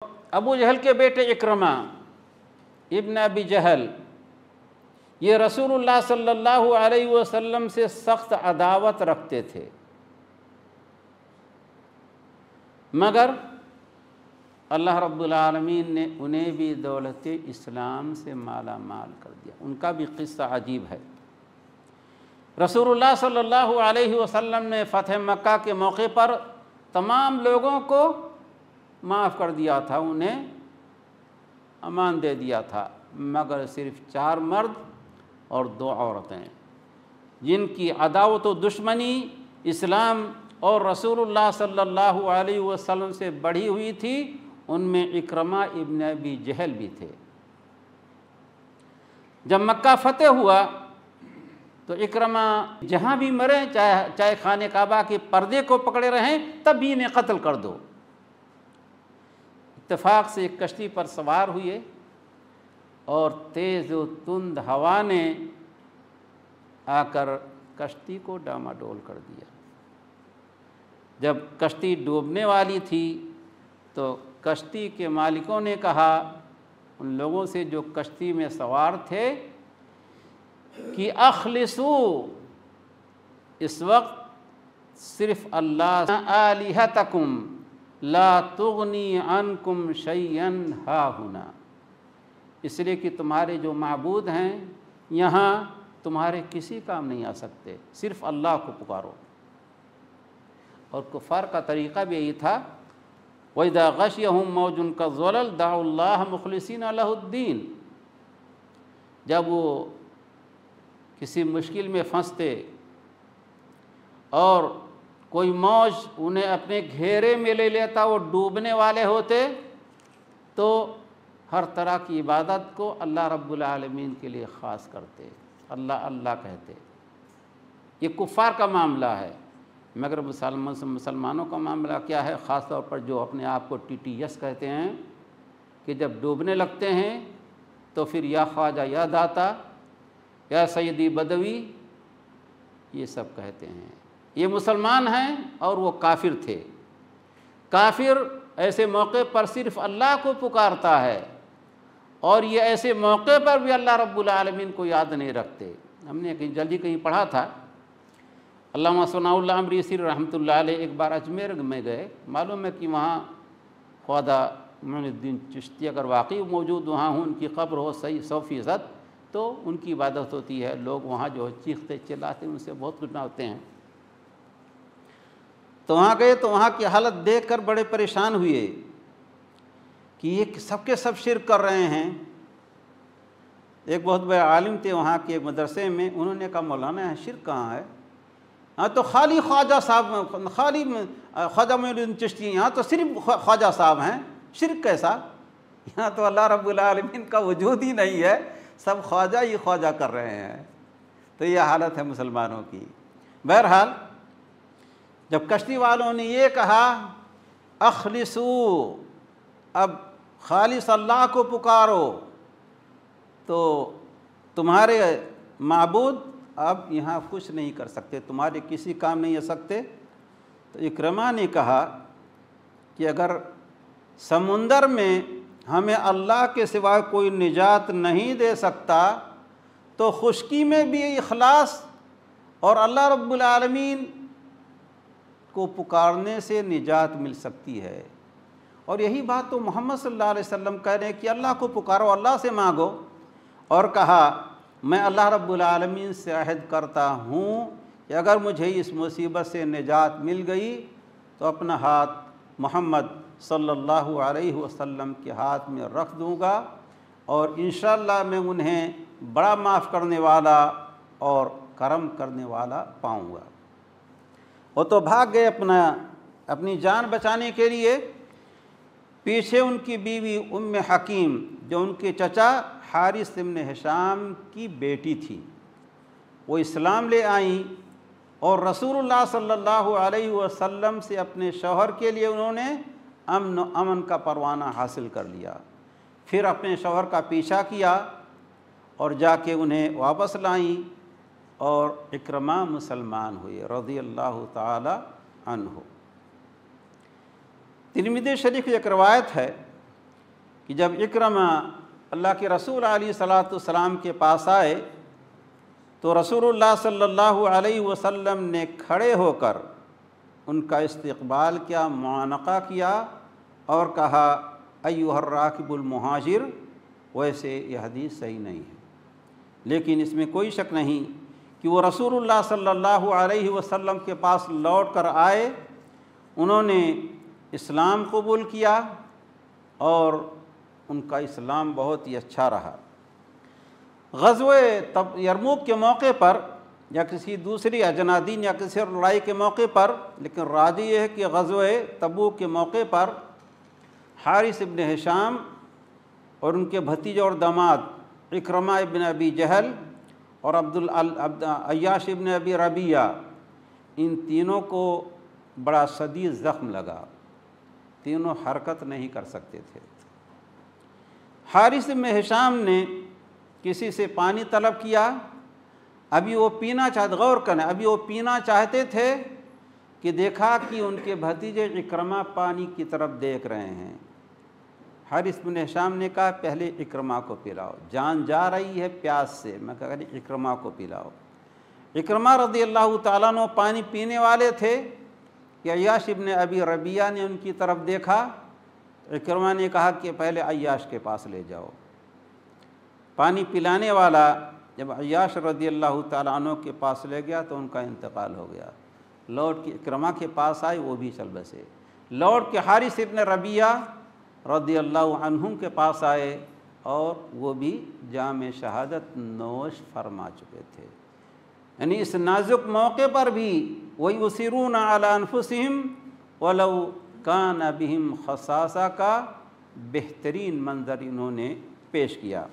ابو جہل کے بیٹے اکرمہ ابن ابی جہل یہ رسول اللہ صلی اللہ علیہ وسلم سے سخت عداوت رکھتے تھے، مگر اللہ رب العالمین نے انہیں بھی دولت اسلام سے مالا مال کر دیا۔ ان کا بھی قصہ عجیب ہے۔ رسول اللہ صلی اللہ علیہ وسلم نے فتح مکہ کے موقع پر تمام لوگوں کو معاف کر دیا تھا، انہیں امان دے دیا تھا، مگر صرف 4 مرد اور 2 عورتیں جن کی عداوت و دشمنی اسلام اور رسول اللہ صلی اللہ علیہ وسلم سے بڑھی ہوئی تھی، ان میں اکرمہ ابن ابی جہل بھی تھے۔ جب مکہ فتح ہوا تو اکرمہ جہاں بھی مریں، چاہے خانہ کعبہ کے پردے کو پکڑے رہیں، تب بھی انہیں قتل کر دو۔ اتفاق سے ایک کشتی پر سوار ہوئے اور تیز و تند ہوا نے آ کر کشتی کو ڈاماڈول کر دیا۔ جب کشتی ڈوبنے والی تھی تو کشتی کے مالکوں نے کہا ان لوگوں سے جو کشتی میں سوار تھے کہ اخلصو، اس وقت صرف اللہ آلہتکم لا تغنی عنکم شیئا ہاہنا، اس لیے کہ تمہارے جو معبود ہیں یہاں تمہارے کسی کام نہیں آ سکتے، صرف اللہ کو پکارو۔ اور کفار کا طریقہ بھی یہی تھا، وَإِذَا غَشِيَهُم مَوْجٌ كَالظُّلَلِ دَعُوا اللَّهَ مُخْلِصِينَ لَهُ الدِّينَ، جب وہ کسی مشکل میں پھنستے اور کوئی موج انہیں اپنے گھیرے میں لے لیتا، وہ ڈوبنے والے ہوتے، تو ہر طرح کی عبادت کو اللہ رب العالمین کے لیے خاص کرتے، اللہ اللہ کہتے۔ یہ کفار کا معاملہ ہے، مگر مسلمانوں کا معاملہ کیا ہے؟ خاص طور پر جو اپنے آپ کو ٹی ٹی ایس کہتے ہیں، کہ جب ڈوبنے لگتے ہیں تو پھر یا خواجہ یا داتا یا سیدی بدوی یہ سب کہتے ہیں۔ یہ مسلمان ہیں اور وہ کافر تھے۔ کافر ایسے موقع پر صرف اللہ کو پکارتا ہے، اور یہ ایسے موقع پر بھی اللہ رب العالمین کو یاد نہیں رکھتے۔ ہم نے کہیں پڑھا تھا، علامہ ثناء اللہ امریسی رحمۃ اللہ علیہ ایک بار اجمیر میں گئے، معلوم ہے کہ وہاں خواجہ معین الدین چشتی اگر واقعی موجود وہاں ہوں، ان کی قبر ہو صحیح 100%، تو ان کی عبادت ہوتی ہے، لوگ وہاں جو چیختے چلاتے ان سے بہت گناہ ہوتے ہیں۔ تو وہاں گئے تو وہاں کی حالت دیکھ کر بڑے پریشان ہوئے کہ یہ سب کے سب شرک کر رہے ہیں۔ ایک بہت بڑے عالم تھے وہاں کے مدرسے میں، انہوں نے کہا مولانا شرک کہاں ہے؟ ہاں تو خالی خواجہ صاحب، خالی خواجہ معین الدین چشتی، یہاں تو صرف خواجہ صاحب ہیں، شرک کیسا؟ یہاں تو اللہ رب العالمین کا وجود ہی نہیں ہے، سب خواجہ ہی خواجہ کر رہے ہیں۔ تو یہ حالت ہے مسلمانوں کی۔ بہرحال جب کشتی والوں نے یہ کہا اخلصو، اب خالص اللہ کو پکارو، تو تمہارے معبود اب یہاں کچھ نہیں کر سکتے، تمہارے کسی کام نہیں آ سکتے۔ تو اکرمہ نے کہا کہ اگر سمندر میں ہمیں اللہ کے سوا کوئی نجات نہیں دے سکتا تو خشکی میں بھی اخلاص اور اللہ رب العالمین کو پکارنے سے نجات مل سکتی ہے۔ اور یہی بات تو محمد صلی اللہ علیہ وسلم کہہ رہے ہیں کہ اللہ کو پکارو، اللہ سے مانگو۔ اور کہا میں اللہ رب العالمین سے عہد کرتا ہوں کہ اگر مجھے اس مصیبت سے نجات مل گئی تو اپنا ہاتھ محمد صلی اللہ علیہ وسلم کے ہاتھ میں رکھ دوں گا، اور انشاءاللہ میں انہیں بڑا معاف کرنے والا اور کرم کرنے والا پاؤں گا۔ وہ تو بھاگ گئے اپنی جان بچانے کے لیے۔ پیچھے ان کی بیوی ام حکیم جو ان کے چچا حارث بن ہشام کی بیٹی تھی، وہ اسلام لے آئیں اور رسول اللہ صلی اللہ علیہ وسلم سے اپنے شوہر کے لیے انہوں نے امن کا پروانہ حاصل کر لیا۔ پھر اپنے شوہر کا پیچھا کیا اور جا کے انہیں واپس لائیں، اور اکرمہ مسلمان ہوئے رضی اللہ تعالی عنہ۔ ترمذی شریف کی ایک روایت ہے کہ جب اکرمہ اللہ کے رسول علیہ صلاۃ والسلام کے پاس آئے تو رسول اللہ صلی اللہ علیہ وسلم نے کھڑے ہو کر ان کا استقبال کیا، معانقہ کیا اور کہا ایھا الراکب المہاجر۔ ویسے یہ حدیث صحیح نہیں ہے، لیکن اس میں کوئی شک نہیں کہ وہ رسول اللہ صلی اللہ علیہ وسلم کے پاس لوٹ کر آئے، انہوں نے اسلام قبول کیا اور ان کا اسلام بہت ہی اچھا رہا۔ غزوہ یرموک کے موقع پر یا کسی دوسری اجنادین یا کسی لڑائی کے موقع پر، لیکن راجح یہ ہے کہ غزوہ تبوک کے موقع پر حارث ابن ہشام اور ان کے بھتیجے اور داماد اکرمہ ابن ابی جہل اور عیاش ابن ابی ربیعہ، ان تینوں کو بڑا شدید زخم لگا، تینوں حرکت نہیں کر سکتے تھے۔ حارث ابن ہشام نے کسی سے پانی طلب کیا، ابھی وہ پینا چاہتے، غور کریں، ابھی وہ پینا چاہتے تھے کہ دیکھا کہ ان کے بھتیجے اکرمہ پانی کی طرف دیکھ رہے ہیں۔ حارث بن ہشام نے کہا پہلے اکرمہ کو پلاؤ، جان جا رہی ہے پیاس سے، میں کہا اکرمہ کو پلاؤ۔ اکرمہ رضی اللہ تعالیٰ عنہ پانی پینے والے تھے کہ عیاش ابن ابی ربیعہ نے ان کی طرف دیکھا، اکرمہ نے کہا کہ پہلے عیاش کے پاس لے جاؤ۔ پانی پلانے والا جب عیاش رضی اللہ تعالیٰ عنہ کے پاس لے گیا تو ان کا انتقال ہو گیا۔ لوٹ کے اکرمہ کے پاس آئے، وہ بھی چل بسے۔ لوٹ کے حارث ابن ربیعہ رضی اللہ عنہم کے پاس آئے اور وہ بھی جام شہادت نوش فرما چکے تھے۔ یعنی اس نازک موقع پر بھی وَيُؤْثِرُونَ عَلَىٰ أَنفُسِهِمْ وَلَوْ كَانَ بِهِمْ خَصَاصَةٌ کا بہترین منظر انہوں نے پیش کیا۔